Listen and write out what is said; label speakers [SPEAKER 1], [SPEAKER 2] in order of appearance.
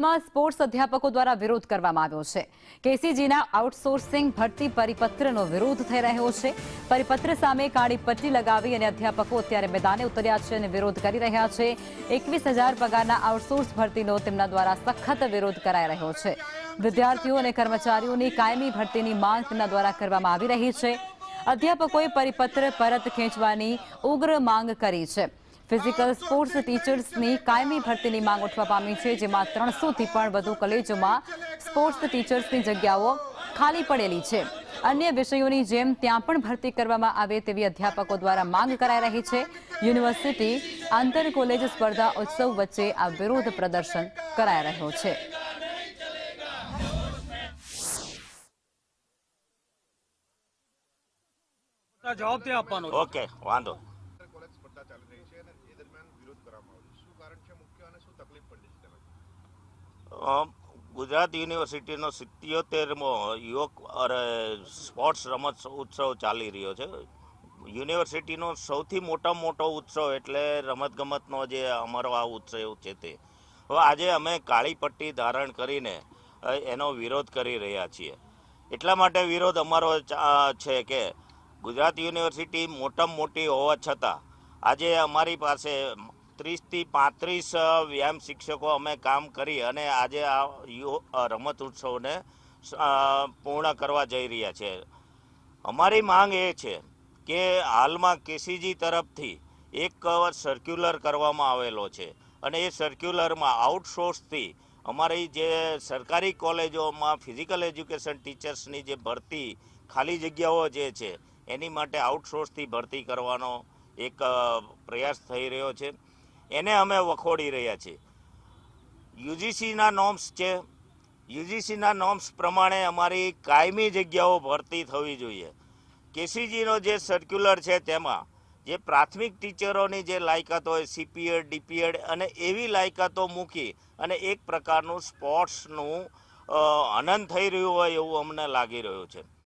[SPEAKER 1] હાલમાં સ્પોર્ટ્સ અધ્યાપકો દ્વારા વિરોધ કરવામાં આવ્યો છે. કેસીજીના આઉટસોર્સિંગ ભરતી પરિપત્રનો વિરોધ થઈ રહ્યો છે. પરિપત્ર સામે કાળી પટ્ટી લગાવી અને અધ્યાપકો અત્યારે મેદાને ઉતર્યા છે અને વિરોધ કરી રહ્યા છે. 21,000 પગારના આઉટસોર્સ ભરતીનો તેમના દ્વારા સખત વિરોધ કરાઈ રહ્યો છે. વિદ્યાર્થીઓ અને કર્મચારીઓની કાયમી ભરતીની માંગ તેમના દ્વારા કરવામાં આવી રહી છે. અધ્યાપકોએ પરિપત્ર પરત ખેંચવાની ઉગ્ર માંગ કરી છે. ફિઝિકલ સ્પોર્ટ્સ ટીચર્સની કાયમી ભરતીની માંગ ઉઠવા પામી છે, જેમાં 300થી પણ વધુ કોલેજોમાં સ્પોર્ટ્સ ટીચર્સની જગ્યાઓ ખાલી પડેલી છે. અન્ય વિષયોની જેમ ત્યાં પણ ભરતી કરવામાં આવે તેવી અધ્યાપકો દ્વારા માંગ કરાઈ રહી છે. યુનિવર્સિટી આંતર કોલેજ સ્પર્ધા ઉત્સવ વચ્ચે આ વિરોધ પ્રદર્શન કરાઈ રહ્યો છે.
[SPEAKER 2] જવાબ આપવાનો.
[SPEAKER 3] ઓકે, વાંધો. ગુજરાત યુનિવર્સિટીનો 77મો યુવક સ્પોર્ટ્સ રમત ઉત્સવ ચાલી રહ્યો છે. યુનિવર્સિટીનો સૌથી મોટો ઉત્સવ એટલે રમતગમતનો જે અમારો આ ઉત્સવ છે તે. હવે આજે અમે કાળી પટ્ટી ધારણ કરીને એનો વિરોધ કરી રહ્યા છીએ. એટલા માટે વિરોધ અમારો છે કે ગુજરાત યુનિવર્સિટી મોટામાં મોટી હોવા છતાં આજે અમારી પાસે 30થી 35 વ્યાયામ શિક્ષકો અમે કામ કરી અને આજે આ રમત ઉત્સવને પૂર્ણ કરવા જઈ રહ્યા છે. અમારી માંગ એ છે કે હાલમાં કેસીજી તરફથી એક સર્ક્યુલર કરવામાં આવેલો છે અને એ સર્ક્યુલરમાં આઉટસોર્સથી અમારી જે સરકારી કોલેજોમાં ફિઝિકલ એજ્યુકેશન ટીચર્સની જે ભરતી ખાલી જગ્યાઓ જે છે એની માટે આઉટસોર્સથી ભરતી કરવાનો એક પ્રયાસ થઈ રહ્યો છે. એને અમે વખોડી રહ્યા છીએ. યુજીસીના નોર્મ્સ છે. યુજીસીના નોર્મ્સ પ્રમાણે અમારી કાયમી જગ્યાઓ ભરતી થવી જોઈએ. કેસીજીનો જે સર્ક્યુલર છે તેમાં જે પ્રાથમિક ટીચરોની જે લાયકાત હોય સીપીએડ ડીપીએડ અને એવી લાયકાતો મૂકી અને એક પ્રકારનું સ્પોર્ટ્સનું હનન થઈ રહ્યું હોય એવું અમને લાગી રહ્યું છે.